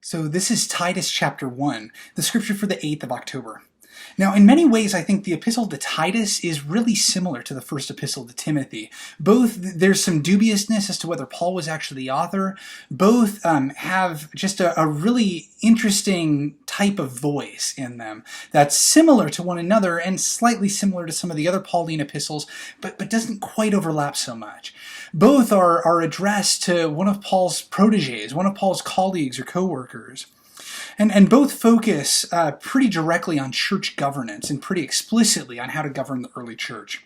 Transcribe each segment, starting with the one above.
So this is Titus chapter 1, the scripture for the 8th of October. Now, in many ways, I think the epistle to Titus is really similar to the first epistle to Timothy. Both, there's some dubiousness as to whether Paul was actually the author. Both have just a really interesting type of voice in them that's similar to one another and slightly similar to some of the other Pauline epistles, but doesn't quite overlap so much. Both are addressed to one of Paul's proteges, one of Paul's colleagues or co-workers. And both focus pretty directly on church governance and pretty explicitly on how to govern the early church.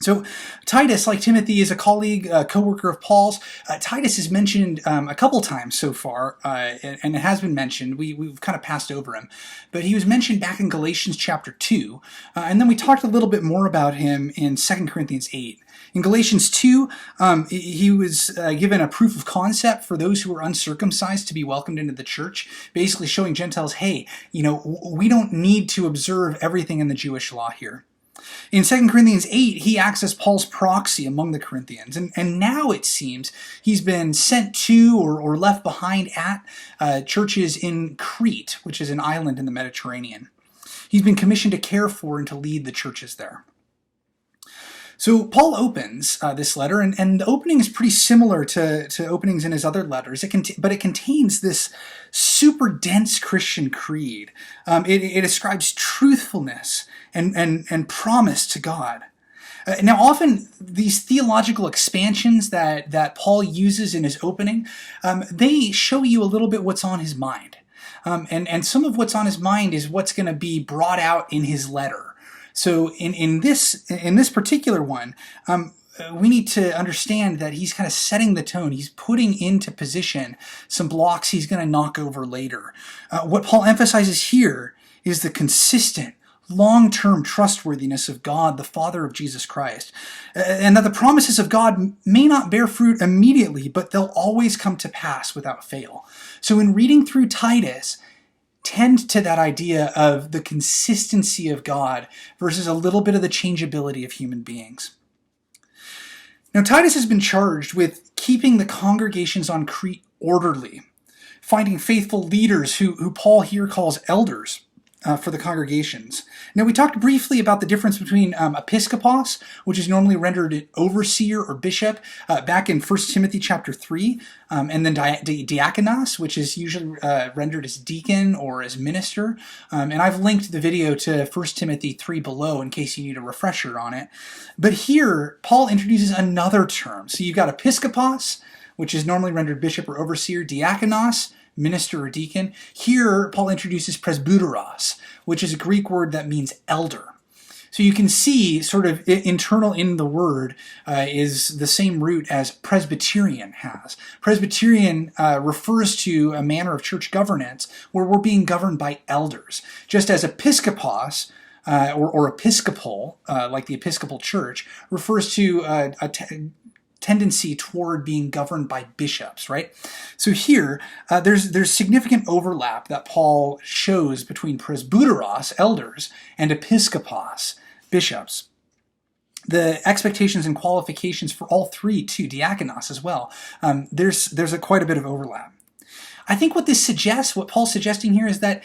So Titus, like Timothy, is a colleague, co-worker of Paul's. Titus is mentioned a couple times so far, and it has been mentioned. We've kind of passed over him. But he was mentioned back in Galatians chapter 2, and then we talked a little bit more about him in 2 Corinthians 8. In Galatians 2, he was given a proof of concept for those who were uncircumcised to be welcomed into the church, basically showing Gentiles, hey, we don't need to observe everything in the Jewish law here. In 2 Corinthians 8, he acts as Paul's proxy among the Corinthians, and now it seems he's been sent to or left behind at churches in Crete, which is an island in the Mediterranean. He's been commissioned to care for and to lead the churches there. So Paul opens this letter, and the opening is pretty similar to openings in his other letters, but it contains this super dense Christian creed. It ascribes truthfulness and promise to God. Now, often these theological expansions that Paul uses in his opening, they show you a little bit what's on his mind. And some of what's on his mind is what's going to be brought out in his letter. So in this particular one, we need to understand that he's kind of setting the tone. He's putting into position some blocks he's going to knock over later. What Paul emphasizes here is the consistent, long-term trustworthiness of God, the Father of Jesus Christ, and that the promises of God may not bear fruit immediately, but they'll always come to pass without fail. So in reading through Titus, tend to that idea of the consistency of God versus a little bit of the changeability of human beings. Now, Titus has been charged with keeping the congregations on Crete orderly, finding faithful leaders who Paul here calls elders for the congregations. Now, we talked briefly about the difference between episkopos, which is normally rendered overseer or bishop, back in 1 Timothy chapter 3, and then diakonos, which is usually rendered as deacon or as minister. And I've linked the video to 1 Timothy 3 below in case you need a refresher on it. But here, Paul introduces another term. So you've got episkopos, which is normally rendered bishop or overseer, diakonos, minister or deacon. Here, Paul introduces presbyteros, which is a Greek word that means elder. So you can see sort of internal in the word is the same root as Presbyterian has. Presbyterian refers to a manner of church governance where we're being governed by elders, just as episkopos or episcopal, like the Episcopal Church, refers to a tendency toward being governed by bishops, right? So here, there's significant overlap that Paul shows between presbyteros, elders, and episkopos, bishops. The expectations and qualifications for all three, too, diakonos as well, there's quite a bit of overlap. I think what this suggests, what Paul's suggesting here, is that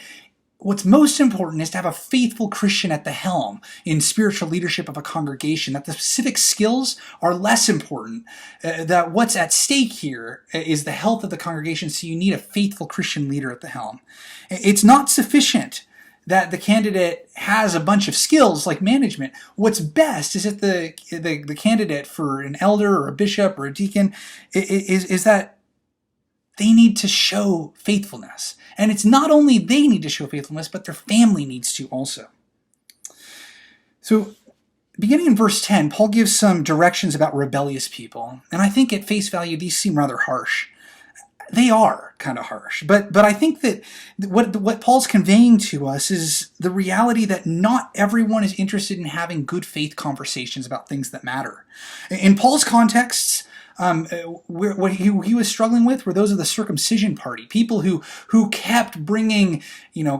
what's most important is to have a faithful Christian at the helm in spiritual leadership of a congregation, that the specific skills are less important, that what's at stake here is the health of the congregation, so you need a faithful Christian leader at the helm. It's not sufficient that the candidate has a bunch of skills like management. What's best is that the candidate for an elder or a bishop or a deacon is that they need to show faithfulness. And it's not only they need to show faithfulness, but their family needs to also. So, beginning in verse 10, Paul gives some directions about rebellious people. And I think at face value, these seem rather harsh. They are kind of harsh. But I think that what Paul's conveying to us is the reality that not everyone is interested in having good faith conversations about things that matter. In Paul's contexts, what he was struggling with were those of the circumcision party, people who kept bringing,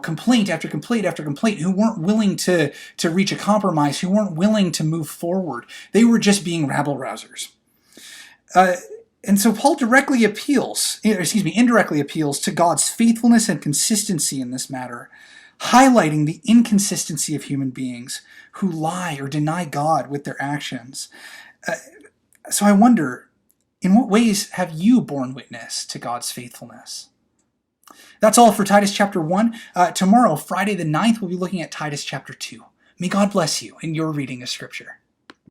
complaint after complaint after complaint, who weren't willing to reach a compromise, who weren't willing to move forward. They were just being rabble-rousers. And so Paul indirectly appeals to God's faithfulness and consistency in this matter, highlighting the inconsistency of human beings who lie or deny God with their actions. So I wonder, in what ways have you borne witness to God's faithfulness? That's all for Titus chapter 1. Tomorrow, Friday the 9th, we'll be looking at Titus chapter 2. May God bless you in your reading of Scripture.